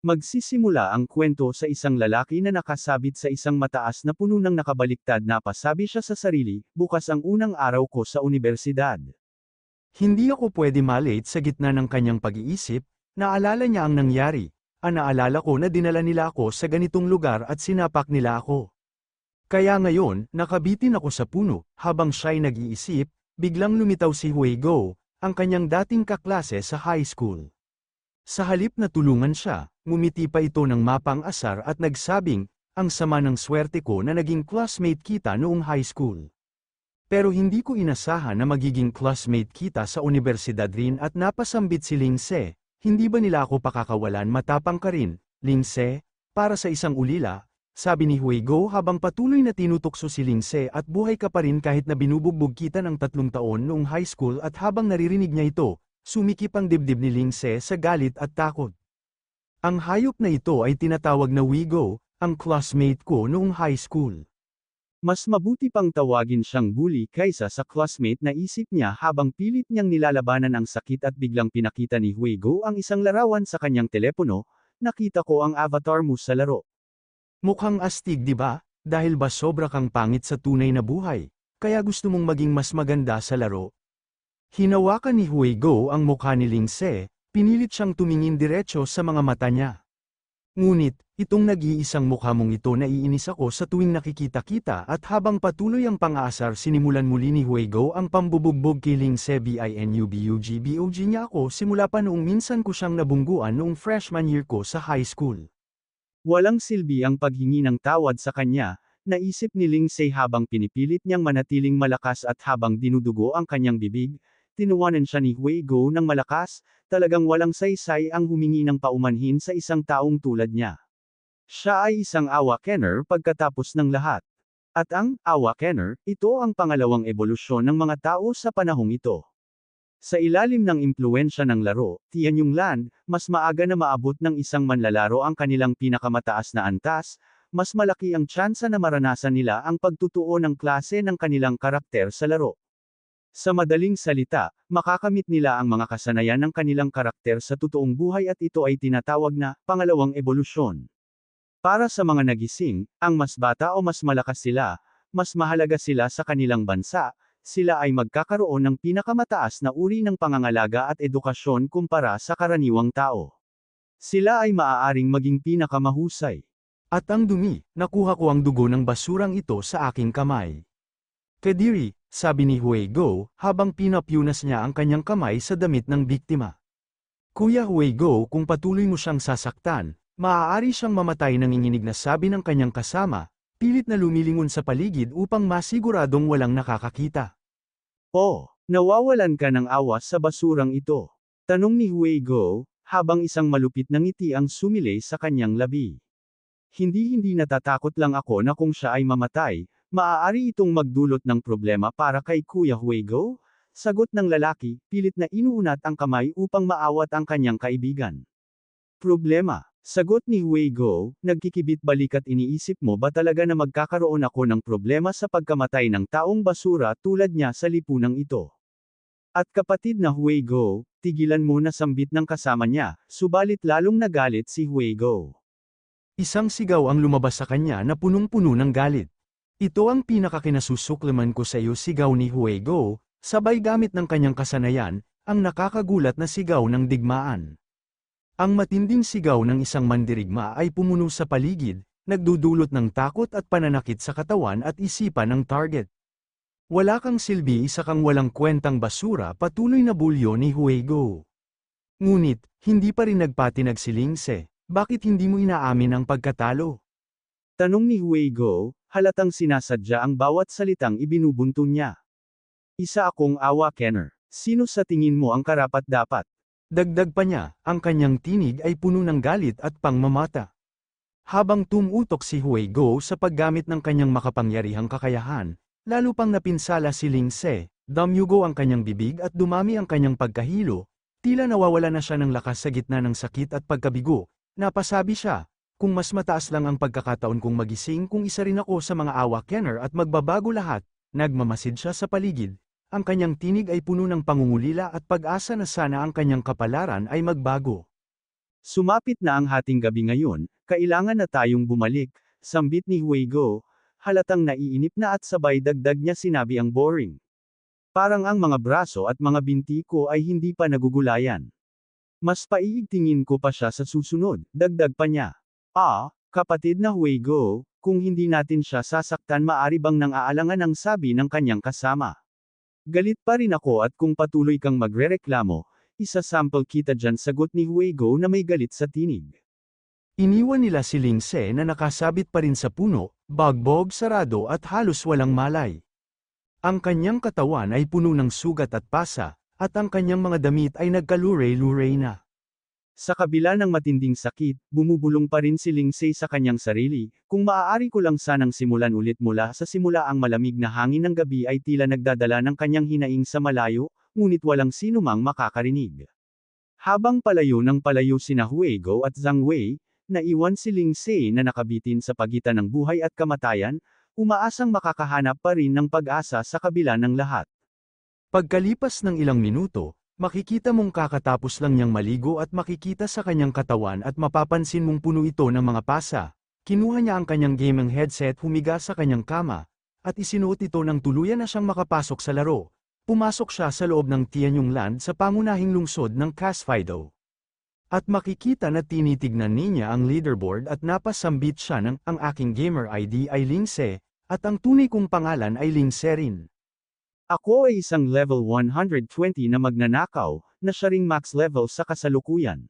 Magsisimula ang kwento sa isang lalaki na nakasabit sa isang mataas na puno ng nakabaliktad na pasabi siya sa sarili, bukas ang unang araw ko sa unibersidad. Hindi ako pwede malate sa gitna ng kanyang pag-iisip, naalala niya ang nangyari. Naalala ko na dinala nila ako sa ganitong lugar at sinapak nila ako. Kaya ngayon, nakabitin ako sa puno, habang siya'y nag-iisip, biglang lumitaw si Huigo, ang kanyang dating kaklase sa high school. Sa halip na tulungan siya, ngumiti pa ito ng mapang-asar at nagsabing, ang sama ng swerte ko na naging classmate kita noong high school. Pero hindi ko inasahan na magiging classmate kita sa universidad rin at napasambit si Lingse. Hindi ba nila ako pakakawalan? Matapang ka rin, Lingse, para sa isang ulila, sabi ni Huigo habang patuloy na tinutokso si Lingse at buhay ka pa rin kahit na binubugbog kita ng 3 taon noong high school at habang naririnig niya ito, sumikip ang dibdib ni Lingse sa galit at takot. Ang hayop na ito ay tinatawag na Huigo, ang classmate ko noong high school. Mas mabuti pang tawagin siyang bully kaysa sa classmate na isip niya habang pilit niyang nilalabanan ang sakit at biglang pinakita ni Huigo ang isang larawan sa kanyang telepono, nakita ko ang avatar mo sa laro. Mukhang astig di ba? Dahil ba sobra kang pangit sa tunay na buhay, kaya gusto mong maging mas maganda sa laro? Hinawakan ni Huigo ang mukha ni Lingse, pinilit siyang tumingin diretso sa mga mata niya. Ngunit, itong nag-iisang mukha mong ito naiinis ako sa tuwing nakikita-kita at habang patuloy ang pang-aasar sinimulan muli ni Huigo ang pambubugbog kay Lingse. Binubugbog niya ako simula pa noong minsan ko siyang nabungguan noong freshman year ko sa high school. Walang silbi ang paghingi ng tawad sa kanya, naisip ni Lingse habang pinipilit niyang manatiling malakas at habang dinudugo ang kanyang bibig, tinuwanan siya ni Huigo ng malakas, talagang walang saysay ang humingi ng paumanhin sa isang taong tulad niya. Siya ay isang awakener pagkatapos ng lahat. At ang awakener, ito ang pangalawang ebolusyon ng mga tao sa panahong ito. Sa ilalim ng impluwensya ng laro, Tianyonglan, mas maaga na maabot ng isang manlalaro ang kanilang pinakamataas na antas, mas malaki ang tsansa na maranasan nila ang pagtutuo ng klase ng kanilang karakter sa laro. Sa madaling salita, makakamit nila ang mga kasanayan ng kanilang karakter sa totoong buhay at ito ay tinatawag na pangalawang ebolusyon. Para sa mga nagising, ang mas bata o mas malakas sila, mas mahalaga sila sa kanilang bansa, sila ay magkakaroon ng pinakamataas na uri ng pangangalaga at edukasyon kumpara sa karaniwang tao. Sila ay maaaring maging pinakamahusay. At ang dumi, nakuha ko ang dugo ng basurang ito sa aking kamay. Kadiri, sabi ni Huigo, habang pinapyunas niya ang kanyang kamay sa damit ng biktima. Kuya Huigo, kung patuloy mo siyang sasaktan, maaari siyang mamatay, nanginginig na sabi ng kanyang kasama, pilit na lumilingon sa paligid upang masiguradong walang nakakakita. Oh, nawawalan ka ng awa sa basurang ito? Tanong ni Huigo, habang isang malupit na ngiti ang sumilay sa kanyang labi. Hindi natatakot lang ako na kung siya ay mamatay, maaari itong magdulot ng problema para kay Kuya Huigo? Sagot ng lalaki, pilit na inuunat ang kamay upang maawat ang kanyang kaibigan. Problema? Sagot ni Huigo, nagkikibit balikat, iniisip mo ba talaga na magkakaroon ako ng problema sa pagkamatay ng taong basura tulad niya sa lipunang ito? At kapatid na Huigo, tigilan mo na, sambit ng kasama niya, subalit lalong nagalit si Huigo. Isang sigaw ang lumabas sa kanya na punong-puno ng galit. Ito ang pinakakinasusuklaman ko sa iyo, sigaw ni Huigo, sabay gamit ng kanyang kasanayan, ang nakakagulat na sigaw ng digmaan. Ang matinding sigaw ng isang mandirigma ay pumuno sa paligid, nagdudulot ng takot at pananakit sa katawan at isipan ng target. Wala kang silbi, isa kang walang kwentang basura, patuloy na bulyo ni Huigo. Ngunit, hindi pa rin nagpatinag si Lingse. Bakit hindi mo inaamin ang pagkatalo? Tanong ni Huigo, halatang sinasadya ang bawat salitang ibinubuntun niya. Isa akong awakener. Sino sa tingin mo ang karapat-dapat? Dagdag pa niya, ang kanyang tinig ay puno ng galit at pangmamata. Habang tumutok si Huigo sa paggamit ng kanyang makapangyarihang kakayahan, lalo pang napinsala si Lingse, damyugo ang kanyang bibig at dumami ang kanyang pagkahilo, tila nawawala na siya ng lakas sa gitna ng sakit at pagkabigo. Napasabi siya, kung mas mataas lang ang pagkakataon kong magising kung isa rin ako sa mga awakener at magbabago lahat, nagmamasid siya sa paligid, ang kanyang tinig ay puno ng pangungulila at pag-asa na sana ang kanyang kapalaran ay magbago. Sumapit na ang hating gabi ngayon, kailangan na tayong bumalik, sambit ni Huego, halatang naiinip na at sabay dagdag niya sinabi ang boring. Parang ang mga braso at mga binti ko ay hindi pa nagugulayan. Mas paiigtingin ko pa siya sa susunod, dagdag pa niya. Kapatid na Huego, kung hindi natin siya sasaktan maari bang nang aalangan ang sabi ng kanyang kasama. Galit pa rin ako at kung patuloy kang magrereklamo, isa-sample kita dyan sagot ni Huego na may galit sa tinig. Iniwan nila si Lingse na nakasabit pa rin sa puno, bagbog sarado at halos walang malay. Ang kanyang katawan ay puno ng sugat at pasa, at ang kanyang mga damit ay nagkalure-lure na. Sa kabila ng matinding sakit, bumubulong pa rin si Lingse sa kanyang sarili, kung maaari ko lang sanang simulan ulit mula sa simula ang malamig na hangin ng gabi ay tila nagdadala ng kanyang hinaing sa malayo, ngunit walang sinumang makakarinig. Habang palayo ng palayo sina Huego at Zhang Wei, naiwan si Lingse na nakabitin sa pagitan ng buhay at kamatayan, umaasang makakahanap pa rin ng pag-asa sa kabila ng lahat. Pagkalipas ng ilang minuto, makikita mong kakatapos lang niyang maligo at makikita sa kanyang katawan at mapapansin mong puno ito ng mga pasa. Kinuha niya ang kanyang gaming headset, humiga sa kanyang kama, at isinuot ito nang tuluyan na siyang makapasok sa laro. Pumasok siya sa loob ng Tianyong Land sa pangunahing lungsod ng Casfido. At makikita na tinitignan niya ang leaderboard at napasambit siya ng ang aking gamer ID ay Lingse, at ang tunay kong pangalan ay Lingse rin. Ako ay isang level 120 na magnanakaw, na siya ring max level sa kasalukuyan.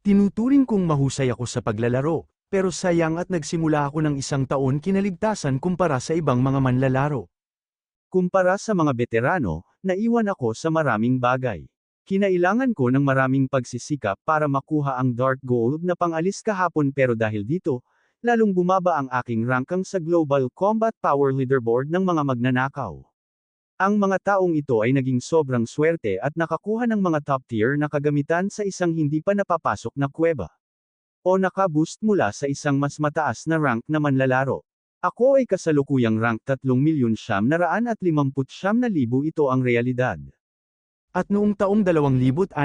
Tinuturing kong mahusay ako sa paglalaro, pero sayang at nagsimula ako ng 1 taon kinaligtasan kumpara sa ibang mga manlalaro. Kumpara sa mga veterano, naiwan ako sa maraming bagay. Kinailangan ko ng maraming pagsisikap para makuha ang Dark Gold na pangalis kahapon pero dahil dito, lalong bumaba ang aking ranking sa Global Combat Power Leaderboard ng mga magnanakaw. Ang mga taong ito ay naging sobrang swerte at nakakuha ng mga top tier na kagamitan sa isang hindi pa napapasok na kuweba. O nakaboost mula sa isang mas mataas na rank na manlalaro. Ako ay kasalukuyang rank 3,959,000 ito ang realidad. At noong taong 2061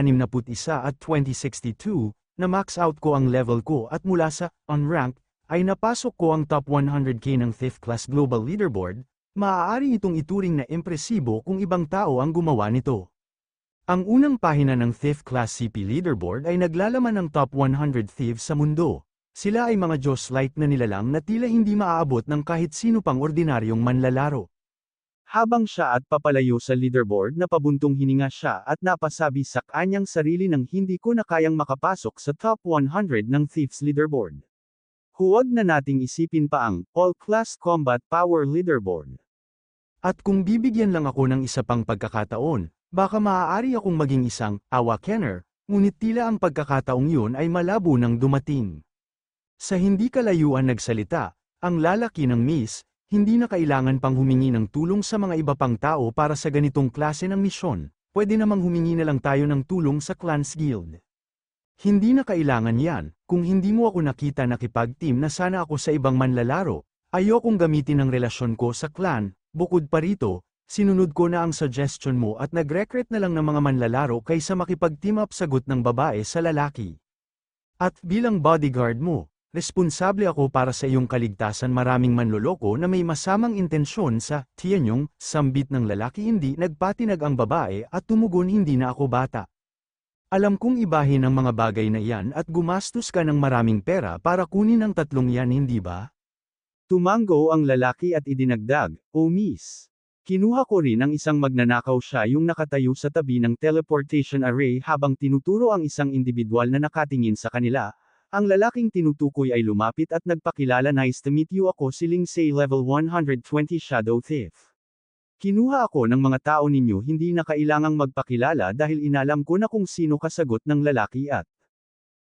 at 2062, na max out ko ang level ko at mula sa unrank, ay napasok ko ang top 100k ng 5th class global leaderboard, maaari itong ituring na impresibo kung ibang tao ang gumawa nito. Ang unang pahina ng 5th class CP leaderboard ay naglalaman ng top 100 thieves sa mundo. Sila ay mga Diyos-like na nilalang na tila hindi maaabot ng kahit sino pang ordinaryong manlalaro. Habang siya at papalayo sa leaderboard na pabuntong hininga siya at napasabi sa kanyang sarili ng hindi ko na kayang makapasok sa top 100 ng Thieves leaderboard. Huwag na nating isipin pa ang All-Class Combat Power Leaderboard. At kung bibigyan lang ako ng isa pang pagkakataon, baka maaari akong maging isang Awakener, ngunit tila ang pagkakataong yun ay malabo nang dumating. Sa hindi kalayuan nagsalita, ang lalaki ng Miss, hindi na kailangan pang humingi ng tulong sa mga iba pang tao para sa ganitong klase ng misyon, pwede namang humingi na lang tayo ng tulong sa Clans Guild. Hindi na kailangan yan, kung hindi mo ako nakita nakipag-team na sana ako sa ibang manlalaro, ayokong gamitin ang relasyon ko sa clan, bukod pa rito, sinunod ko na ang suggestion mo at nag-recruit na lang ng mga manlalaro kaysa makipag-team up sagot ng babae sa lalaki. At bilang bodyguard mo, responsable ako para sa iyong kaligtasan. Maraming manloloko na may masamang intensyon sa Tianyong, sambit ng lalaki. Hindi nagpatinag ang babae at tumugon, hindi na ako bata. Alam kong ibahin ang mga bagay na iyan at gumastos ka ng maraming pera para kunin ang 3 yan, hindi ba? Tumango ang lalaki at idinagdag, "Oh miss. Kinuha ko rin ang isang magnanakaw." Siya yung nakatayo sa tabi ng teleportation array habang tinuturo ang isang individual na nakatingin sa kanila. Ang lalaking tinutukoy ay lumapit at nagpakilala, "Nice to meet you, ako si Lingse, level 120 Shadow Thief. Kinuha ako ng mga tao ninyo." Hindi na kailangang magpakilala dahil inalam ko na kung sino kasagot ng lalaki at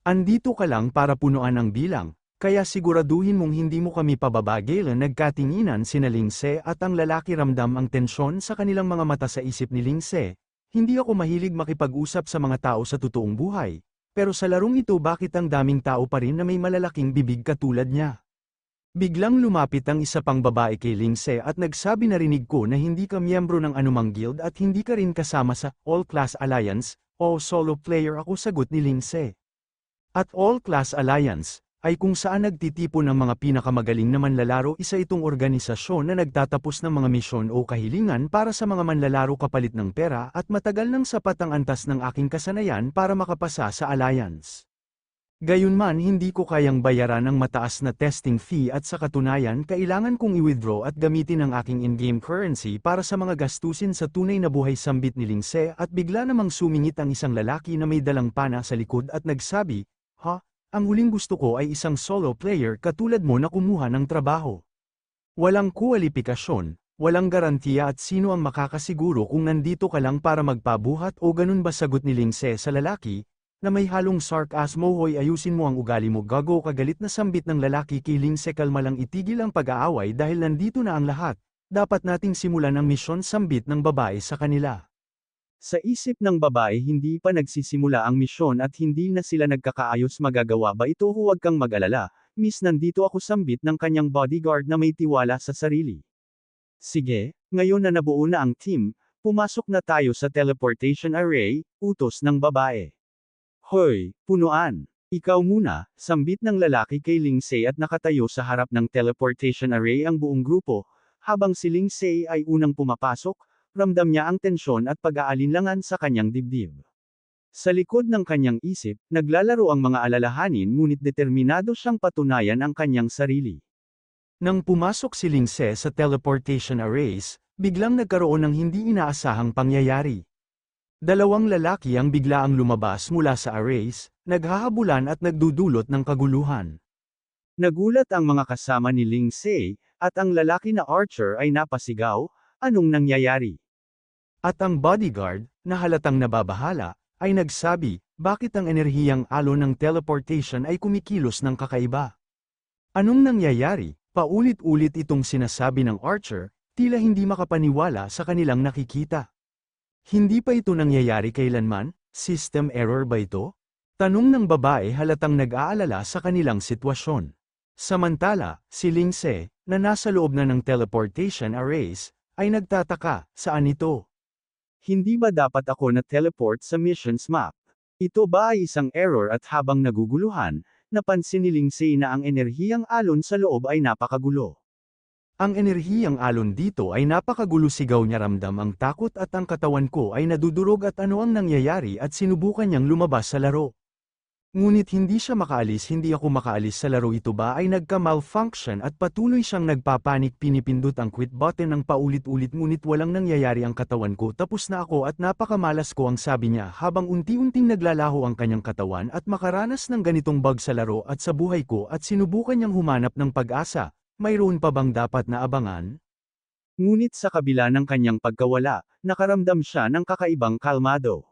andito ka lang para punuan ang bilang, kaya siguraduhin mong hindi mo kami pababagil. Nagkatinginan sina Lingse at ang lalaki, ramdam ang tensyon sa kanilang mga mata. Sa isip ni Lingse, hindi ako mahilig makipag-usap sa mga tao sa totoong buhay. Pero sa larong ito, bakit ang daming tao pa rin na may malalaking bibig katulad niya? Biglang lumapit ang isa pang babae kay Lingse at nagsabi, "Narinig ko na hindi ka miyembro ng anumang guild at hindi ka rin kasama sa All-Class Alliance, o solo player ako." Sagot ni Lingse. At All-Class Alliance, ay kung saan nagtitipon ng mga pinakamagaling na manlalaro. Isa itong organisasyon na nagtatapos ng mga misyon o kahilingan para sa mga manlalaro kapalit ng pera at matagal nang sapat ang antas ng aking kasanayan para makapasa sa Alliance. Gayunman hindi ko kayang bayaran ang mataas na testing fee at sa katunayan kailangan kong i-withdraw at gamitin ang aking in-game currency para sa mga gastusin sa tunay na buhay. Sambit ni Lingse at bigla namang sumingit ang isang lalaki na may dalang pana sa likod at nagsabi, "Ha? Ang huling gusto ko ay isang solo player katulad mo na kumuha ng trabaho. Walang kwalipikasyon, walang garantiya at sino ang makakasiguro kung nandito ka lang para magpabuhat o ganun ba?" Sagot ni Lingse sa lalaki, na may halong sarcasmo. "Hoy, ayusin mo ang ugali mo, gago ka." Galit na sambit ng lalaki kay Lingse, "Kalma lang, itigil ang pag-aaway dahil nandito na ang lahat. Dapat nating simulan ang misyon." Sambit ng babae sa kanila. Sa isip ng babae hindi pa nagsisimula ang misyon at hindi na sila nagkakaayos. "Magagawa ba ito? Huwag kang mag-alala, miss, nandito ako." Sambit ng kanyang bodyguard na may tiwala sa sarili. "Sige, ngayon na nabuo na ang team, pumasok na tayo sa teleportation array," utos ng babae. "Hoy, punuan! Ikaw muna," sambit ng lalaki kay Lingse at nakatayo sa harap ng teleportation array ang buong grupo. Habang si Lingse ay unang pumapasok, ramdam niya ang tensyon at pag-aalinlangan sa kanyang dibdib. Sa likod ng kanyang isip, naglalaro ang mga alalahanin ngunit determinado siyang patunayan ang kanyang sarili. Nang pumasok si Lingse sa teleportation arrays, biglang nagkaroon ng hindi inaasahang pangyayari. Dalawang lalaki ang biglaang lumabas mula sa arrays, naghahabulan at nagdudulot ng kaguluhan. Nagulat ang mga kasama ni Lingse, at ang lalaki na Archer ay napasigaw, "Anong nangyayari?" At ang bodyguard, na halatang nababahala, ay nagsabi, "Bakit ang enerhiyang alon ng teleportation ay kumikilos ng kakaiba?" "Anong nangyayari?" Paulit-ulit itong sinasabi ng Archer, tila hindi makapaniwala sa kanilang nakikita. "Hindi pa ito nangyayari kailanman? System error ba ito?" Tanong ng babae halatang nag-aalala sa kanilang sitwasyon. Samantala, si Lingse, na nasa loob na ng teleportation arrays, ay nagtataka, "Saan ito? Hindi ba dapat ako na-teleport sa missions map? Ito ba ay isang error?" At habang naguguluhan, napansin ni Lingse na ang enerhiyang alon sa loob ay napakagulo. "Ang enerhiyang alon dito ay napakagulo," sigaw niya, "ramdam ang takot at ang katawan ko ay nadudurog." At ano ang nangyayari? At sinubukan niyang lumabas sa laro. Ngunit hindi siya makaalis. "Hindi ako makaalis sa laro. Ito ba ay nagka-malfunction?" At patuloy siyang nagpapanik. Pinipindot ang quit button ng paulit-ulit ngunit walang nangyayari. "Ang katawan ko, tapos na ako at napakamalas ko," ang sabi niya habang unti-unting naglalaho ang kanyang katawan. "At makaranas ng ganitong bug sa laro at sa buhay ko." At sinubukan niyang humanap ng pag-asa. Mayroon pa bang dapat na abangan? Ngunit sa kabila ng kanyang pagkawala, nakaramdam siya ng kakaibang kalmado.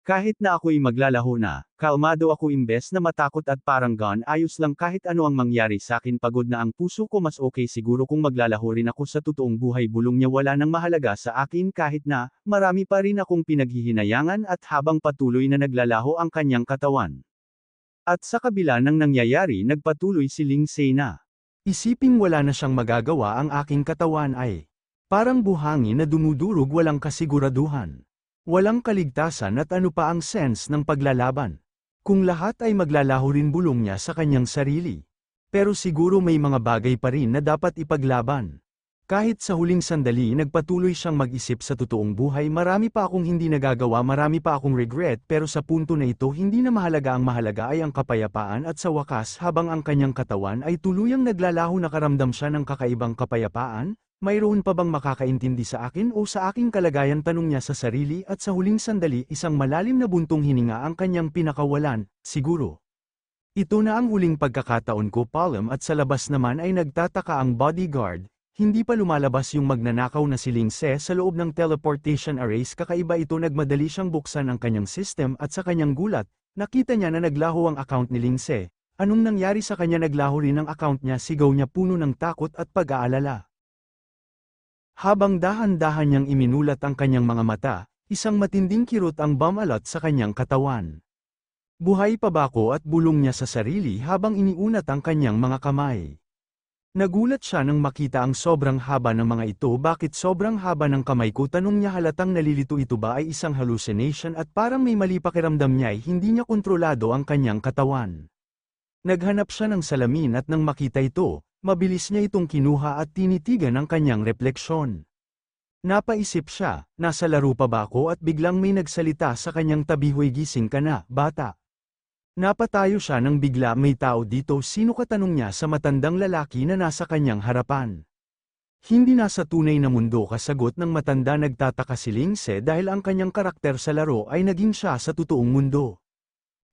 "Kahit na ako'y maglalaho na, kalmado ako imbes na matakot at parang gone ayos lang kahit ano ang mangyari sa akin. Pagod na ang puso ko. Mas okay siguro kung maglalaho rin ako sa totoong buhay." Bulong niya, "Wala nang mahalaga sa akin kahit na, marami pa rin akong pinaghihinayangan." At habang patuloy na naglalaho ang kanyang katawan. At sa kabila ng nangyayari nagpatuloy si Lingse na, "Isiping wala na siyang magagawa. Ang aking katawan ay parang buhangin na dumudurog, walang kasiguraduhan. Walang kaligtasan at ano pa ang sense ng paglalaban? Kung lahat ay maglalaho rin." Bulong niya sa kanyang sarili. "Pero siguro may mga bagay pa rin na dapat ipaglaban." Kahit sa huling sandali nagpatuloy siyang mag-isip, "Sa totoong buhay marami pa akong hindi nagagawa, marami pa akong regret, pero sa punto na ito hindi na mahalaga. Ang mahalaga ay ang kapayapaan." At sa wakas habang ang kanyang katawan ay tuluyang naglalaho nakaramdam siya ng kakaibang kapayapaan. "Mayroon pa bang makakaintindi sa akin o sa aking kalagayan?" tanong niya sa sarili at sa huling sandali isang malalim na buntong hininga ang kanyang pinakawalan. "Siguro ito na ang huling pagkakataon ko, Palm." At sa labas naman ay nagtataka ang bodyguard. Hindi pa lumalabas yung magnanakaw na si Lingse sa loob ng teleportation arrays. Kakaiba ito. Nagmadali siyang buksan ang kanyang system at sa kanyang gulat, nakita niya na naglaho ang account ni Lingse. Anong nangyari sa kanya? Naglaho rin ang account niya. Sigaw niya, puno ng takot at pag-aalala. Habang dahan-dahan niyang iminulat ang kanyang mga mata, isang matinding kirot ang bumalot sa kanyang katawan. "Buhay pa ba ako?" at bulong niya sa sarili habang iniunat ang kanyang mga kamay. Nagulat siya nang makita ang sobrang haba ng mga ito. Bakit sobrang haba ng kamay ko? Tanong niya. Halatang nalilito ito ba ay isang hallucination at parang may mali pakiramdam niya ay hindi niya kontrolado ang kanyang katawan. Naghanap siya ng salamin at nang makita ito, mabilis niya itong kinuha at tinitigan ang kanyang refleksyon. Napaisip siya, nasa laro pa ba ako at biglang may nagsalita sa kanyang tabi. Hoy, gising ka na, bata. Napatayo siya nang bigla may tao dito. Sino ka? Tanong niya sa matandang lalaki na nasa kanyang harapan. Hindi nasa tunay na mundo ka, sagot ng matanda. Nagtataka si Lingse dahil ang kanyang karakter sa laro ay naging siya sa totoong mundo.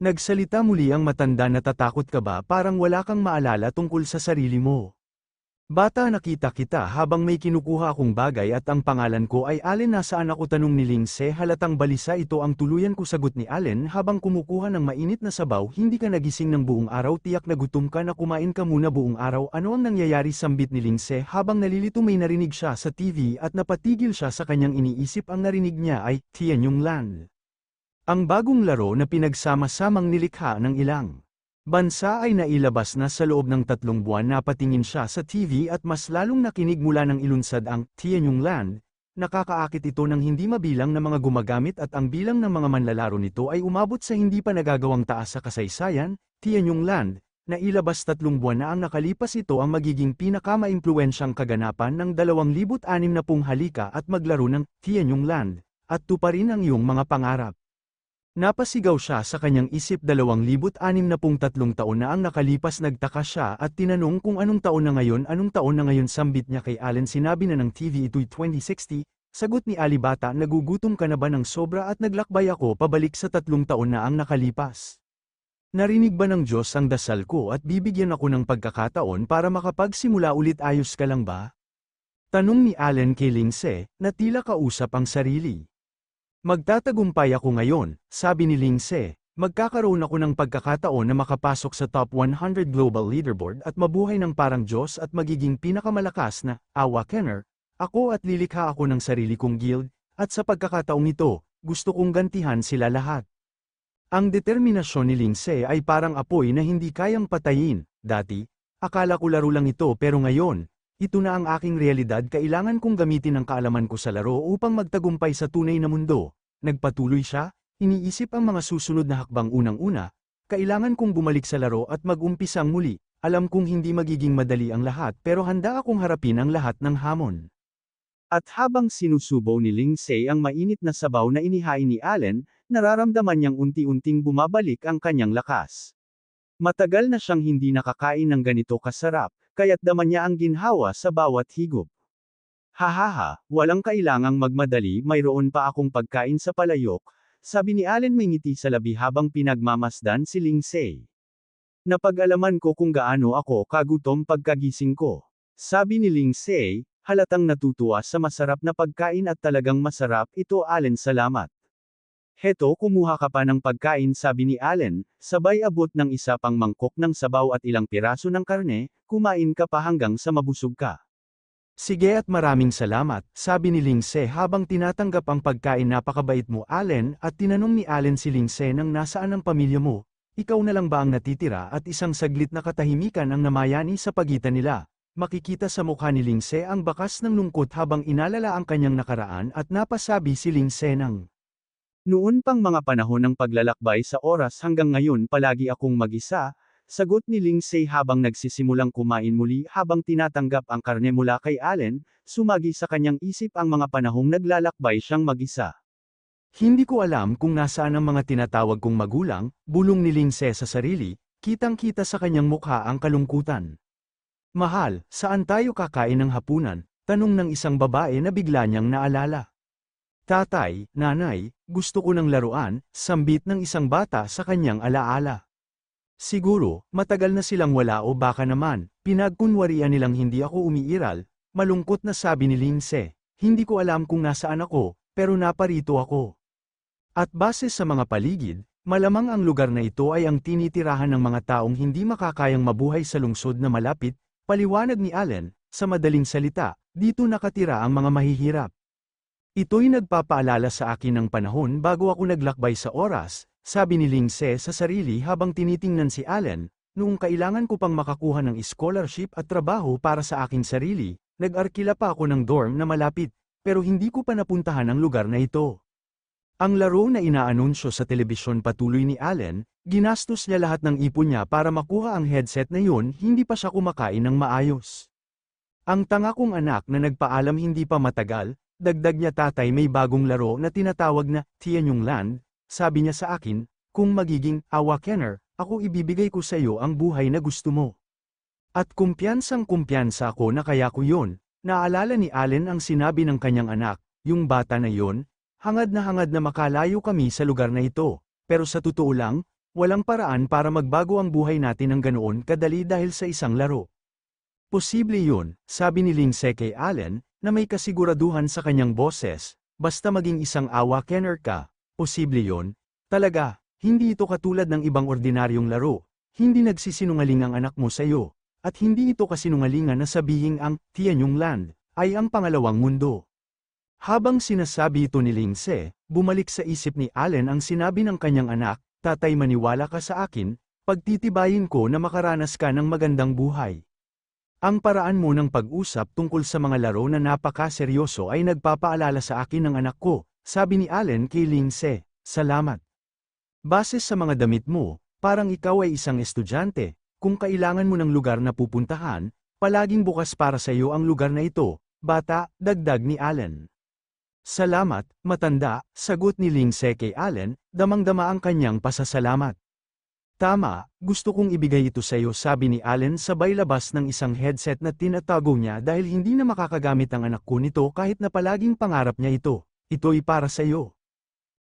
Nagsalita muli ang matanda. Natatakot ka ba? Parang wala kang maalala tungkol sa sarili mo. Bata, nakita kita habang may kinukuha akong bagay at ang pangalan ko ay Allen. Nasaan ako? Tanong ni Lingse. Halatang balisa ito ang tuluyan ko, sagot ni Allen habang kumukuha ng mainit na sabaw. Hindi ka nagising ng buong araw, tiyak na gutom ka na, kumain ka muna buong araw. Ano ang nangyayari? Sambit ni Lingse habang nalilito. May narinig siya sa TV at napatigil siya sa kanyang iniisip. Ang narinig niya ay Tianyong Land, ang bagong laro na pinagsama-samang nilikha ng ilang bansa ay nailabas na sa loob ng 3 buwan. Napatingin siya sa TV at mas lalong nakinig mula nang ilunsad ang Tianyong Land. Nakakaakit ito ng hindi mabilang na mga gumagamit at ang bilang ng mga manlalaro nito ay umabot sa hindi pa nagagawang taas sa kasaysayan. Tianyong Land, nailabas 3 buwan na ang nakalipas. Ito ang magiging pinakamaimpluwensyang kaganapan ng 2060. Halika at maglaro ng Tianyong Land, at tuparin ang iyong mga pangarap. Napasigaw siya sa kanyang isip. 2063 taon na ang nakalipas. Nagtaka siya at tinanong kung anong taon na ngayon. Anong taon na ngayon? Sambit niya kay Allen. Sinabi na ng TV ito'y 2060. Sagot ni Ali. Bata, nagugutom ka na ba ng sobra? At naglakbay ako pabalik sa 3 taon na ang nakalipas. Narinig ba ng Diyos ang dasal ko at bibigyan ako ng pagkakataon para makapagsimula ulit? Ayos ka lang ba? Tanong ni Allen kay Lingse, na tila kausap ang sarili. Magtatagumpay ako ngayon, sabi ni Lingse. Magkakaroon ako ng pagkakataon na makapasok sa top 100 global leaderboard at mabuhay ng parang Diyos at magiging pinakamalakas na Awakener. Ako at lilikha ako ng sarili kong guild, at sa pagkakataong ito, gusto kong gantihan sila lahat. Ang determinasyon ni Lingse ay parang apoy na hindi kayang patayin. Dati, akala ko laro lang ito, pero ngayon, ito na ang aking realidad. Kailangan kong gamitin ang kaalaman ko sa laro upang magtagumpay sa tunay na mundo. Nagpatuloy siya, iniisip ang mga susunod na hakbang. Unang-una, kailangan kong bumalik sa laro at mag-umpisang muli. Alam kong hindi magiging madali ang lahat, pero handa akong harapin ang lahat ng hamon. At habang sinusubaw ni Lingse ang mainit na sabaw na inihain ni Allen, nararamdaman niyang unti-unting bumabalik ang kanyang lakas. Matagal na siyang hindi nakakain ng ganito kasarap, kaya't dama niya ang ginhawa sa bawat higop. Hahaha, walang kailangang magmadali, mayroon pa akong pagkain sa palayok, sabi ni Allen may ngiti sa labi habang pinagmamasdan si Lingse. Napag-alaman ko kung gaano ako kagutom pagkagising ko, sabi ni Lingse, halatang natutuwa sa masarap na pagkain. At talagang masarap ito, Allen. Salamat. Heto, kumuha ka pa ng pagkain, sabi ni Allen, sabay abot ng isa pang mangkok ng sabaw at ilang piraso ng karne. Kumain ka pa hanggang sa mabusog ka. Sige at maraming salamat, sabi ni Lingse habang tinatanggap ang pagkain. Napakabait mo, Allen. At tinanong ni Allen si Lingse nang nasaan ang pamilya mo. Ikaw na lang ba ang natitira? At isang saglit na katahimikan ang namayani sa pagitan nila. Makikita sa mukha ni Lingse ang bakas ng lungkot habang inalala ang kanyang nakaraan at napasabi si Lingse ng noon pang mga panahon ng paglalakbay sa oras hanggang ngayon palagi akong mag-isa, sagot ni Lingse habang nagsisimulang kumain muli. Habang tinatanggap ang karne mula kay Allen, sumagi sa kanyang isip ang mga panahong naglalakbay siyang mag-isa. Hindi ko alam kung nasaan ang mga tinatawag kong magulang, bulong ni Lingse sa sarili, kitang-kita sa kanyang mukha ang kalungkutan. Mahal, saan tayo kakain ng hapunan? Tanong ng isang babae na bigla niyang naalala. Tatay, nanay, gusto ko ng laruan, sambit ng isang bata sa kanyang alaala. Siguro, matagal na silang wala o baka naman, pinagkunwarian nilang hindi ako umiiral, malungkot na sabi ni Lingse. Hindi ko alam kung nasaan ako, pero naparito ako. At base sa mga paligid, malamang ang lugar na ito ay ang tinitirahan ng mga taong hindi makakayang mabuhay sa lungsod na malapit, paliwanag ni Allen. Sa madaling salita, dito nakatira ang mga mahihirap. Ito'y nagpapaalala sa akin ng panahon bago ako naglakbay sa oras, sabi ni Lingse sa sarili habang tinitingnan si Allen. noong kailangan ko pang makakuha ng scholarship at trabaho para sa aking sarili, nag-arkila pa ako ng dorm na malapit, pero hindi ko pa napuntahan ang lugar na ito. Ang laro na inaanunsyo sa telebisyon patuloy ni Allen, ginastos niya lahat ng ipon niya para makuha ang headset na yun, hindi pa siya kumakain ng maayos. Ang tanga kong anak na nagpaalam hindi pa matagal, dagdag niya tatay may bagong laro na tinatawag na Tianyong Land, sabi niya sa akin, kung magiging awakener, ako ibibigay ko sa iyo ang buhay na gusto mo. At kumpiyansang-kumpiyansa ako na kaya ko yun, naalala ni Allen ang sinabi ng kanyang anak, yung bata na yon, hangad na makalayo kami sa lugar na ito, pero sa totoo lang, walang paraan para magbago ang buhay natin ng ganoon kadali dahil sa isang laro. Posible yun, sabi ni Lindsay kay Allen, na may kasiguraduhan sa kanyang boses, basta maging isang awakener ka, posible yun, talaga, hindi ito katulad ng ibang ordinaryong laro, hindi nagsisinungaling ang anak mo sa iyo, at hindi ito kasinungalingan na sabihing ang Tianyong Land ay ang pangalawang mundo. Habang sinasabi ito ni Lindsay, bumalik sa isip ni Allen ang sinabi ng kanyang anak, tatay maniwala ka sa akin, pagtitibayin ko na makaranas ka ng magandang buhay. Ang paraan mo ng pag-usap tungkol sa mga laro na napaka-seryoso ay nagpapaalala sa akin ng anak ko, sabi ni Allen kay Lindsay, salamat. Base sa mga damit mo, parang ikaw ay isang estudyante, kung kailangan mo ng lugar na pupuntahan, palaging bukas para sa iyo ang lugar na ito, bata, dagdag ni Allen. Salamat, matanda, sagot ni Lindsay kay Allen, damang-dama ang kanyang pasasalamat. Tama, gusto kong ibigay ito sa iyo sabi ni Allen sabay labas ng isang headset na tinatago niya dahil hindi na makakagamit ang anak ko nito kahit na palaging pangarap niya ito. Ito'y para sa iyo.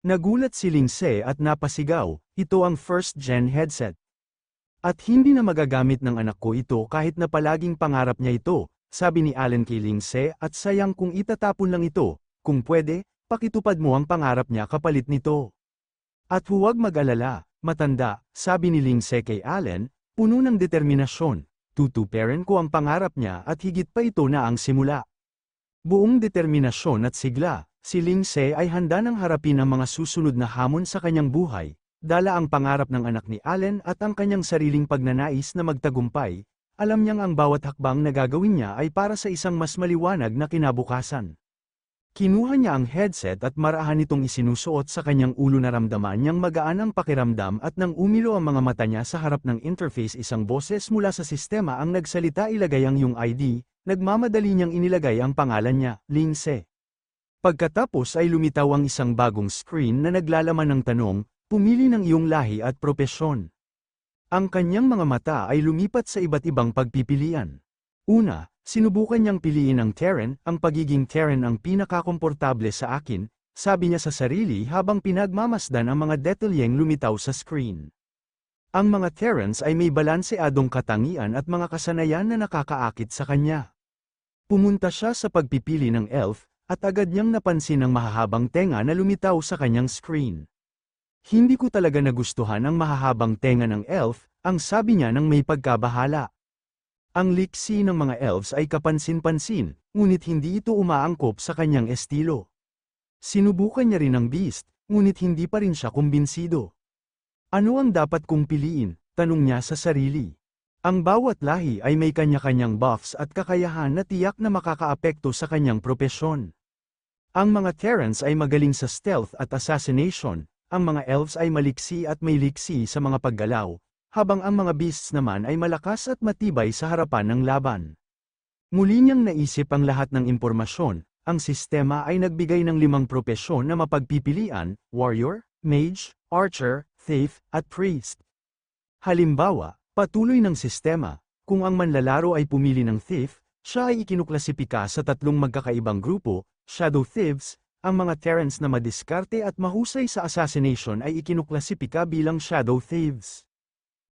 Nagulat si Lindsay at napasigaw, ito ang first-gen headset. At hindi na magagamit ng anak ko ito kahit na palaging pangarap niya ito, sabi ni Allen kay Lindsay at sayang kung itatapon lang ito, kung pwede, pakitupad mo ang pangarap niya kapalit nito. At huwag mag-alala. Matanda, sabi ni Lindsay kay Allen, puno ng determinasyon, tutuparin ko ang pangarap niya at higit pa ito na ang simula. Buong determinasyon at sigla, si Lindsay ay handa nang harapin ang mga susunod na hamon sa kanyang buhay, dala ang pangarap ng anak ni Allen at ang kanyang sariling pagnanais na magtagumpay, alam niyang ang bawat hakbang na gagawin niya ay para sa isang mas maliwanag na kinabukasan. Kinuha niya ang headset at marahan itong isinusuot sa kanyang ulo naramdaman niyang magaan ang pakiramdam at nang umilo ang mga mata niya sa harap ng interface isang boses mula sa sistema ang nagsalita ilagay ang iyong ID, nagmamadali niyang inilagay ang pangalan niya, Lindsay. Pagkatapos ay lumitaw ang isang bagong screen na naglalaman ng tanong, pumili ng iyong lahi at propesyon. Ang kanyang mga mata ay lumipat sa iba't ibang pagpipilian. Una, sinubukan niyang piliin ang Terran, ang pagiging Terran ang pinakakomportable sa akin, sabi niya sa sarili habang pinagmamasdan ang mga detalyeng lumitaw sa screen. Ang mga Terrans ay may balanseadong katangian at mga kasanayan na nakakaakit sa kanya. Pumunta siya sa pagpipili ng elf, at agad niyang napansin ang mahahabang tenga na lumitaw sa kanyang screen. Hindi ko talaga nagustuhan ang mahahabang tenga ng elf, ang sabi niya nang may pagkabahala. Ang liksi ng mga elves ay kapansin-pansin, ngunit hindi ito umaangkop sa kanyang estilo. Sinubukan niya rin ang beast, ngunit hindi pa rin siya kumbinsido. Ano ang dapat kong piliin? Tanong niya sa sarili. Ang bawat lahi ay may kanya-kanyang buffs at kakayahan na tiyak na makakaapekto sa kanyang propesyon. Ang mga Terrans ay magaling sa stealth at assassination, ang mga elves ay maliksi at may liksi sa mga paggalaw, habang ang mga beasts naman ay malakas at matibay sa harapan ng laban. Muli niyang naisip ang lahat ng impormasyon, ang sistema ay nagbigay ng 5 propesyon na mapagpipilian, warrior, mage, archer, thief, at priest. Halimbawa, patuloy ng sistema, kung ang manlalaro ay pumili ng thief, siya ay ikinuklasipika sa 3 magkakaibang grupo, shadow thieves, ang mga Terrans na madiskarte at mahusay sa assassination ay ikinuklasipika bilang shadow thieves.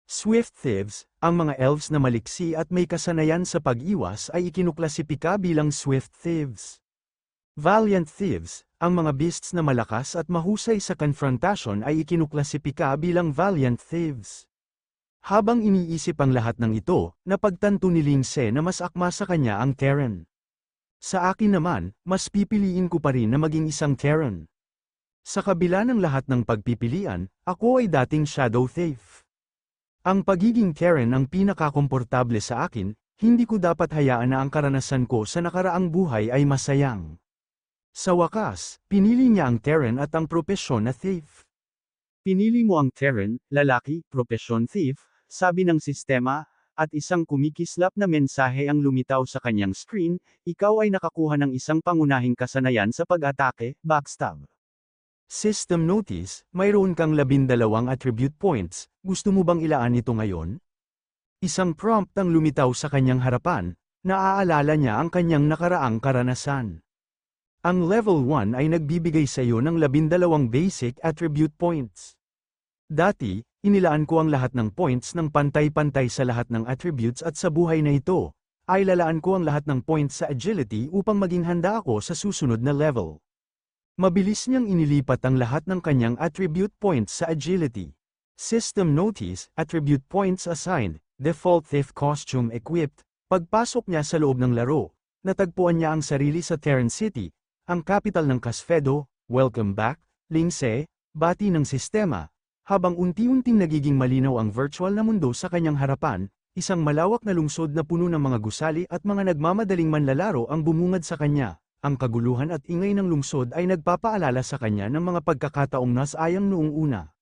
Swift thieves, ang mga elves na maliksi at may kasanayan sa pag-iwas ay ikinuklasipika bilang swift thieves. Valiant thieves, ang mga beasts na malakas at mahusay sa confrontation ay ikinuklasipika bilang valiant thieves. Habang iniisip ang lahat ng ito, napagtanto ni Lindsay na mas akma sa kanya ang Terran. Sa akin naman, mas pipiliin ko pa rin na maging isang Terran. Sa kabila ng lahat ng pagpipilian, ako ay dating shadow thief. Ang pagiging Karen ang pinakakomportable sa akin, hindi ko dapat hayaan na ang karanasan ko sa nakaraang buhay ay masayang. Sa wakas, pinili niya ang Karen at ang propesyon na thief. Pinili mo ang Karen, lalaki, propesyon thief, sabi ng sistema, at isang kumikislap na mensahe ang lumitaw sa kanyang screen, ikaw ay nakakuha ng isang pangunahing kasanayan sa pag-atake, backstab. System notice, mayroon kang 12 attribute points, gusto mo bang ilaan ito ngayon? Isang prompt ang lumitaw sa kanyang harapan, naaalala niya ang kanyang nakaraang karanasan. Ang level 1 ay nagbibigay sa iyo ng 12 basic attribute points. Dati, inilaan ko ang lahat ng points ng pantay-pantay sa lahat ng attributes at sa buhay na ito, ay lalaan ko ang lahat ng points sa agility upang maging handa ako sa susunod na level. Mabilis niyang inilipat ang lahat ng kanyang attribute points sa agility. System notice, attribute points assigned, default thief costume equipped. Pagpasok niya sa loob ng laro, natagpuan niya ang sarili sa Terran City, ang capital ng Casfedo. Welcome back, Lince, bati ng sistema. Habang unti-unting nagiging malinaw ang virtual na mundo sa kanyang harapan, isang malawak na lungsod na puno ng mga gusali at mga nagmamadaling manlalaro ang bumungad sa kanya. Ang kaguluhan at ingay ng lungsod ay nagpapaalala sa kanya ng mga pagkakataong nasayang noong una.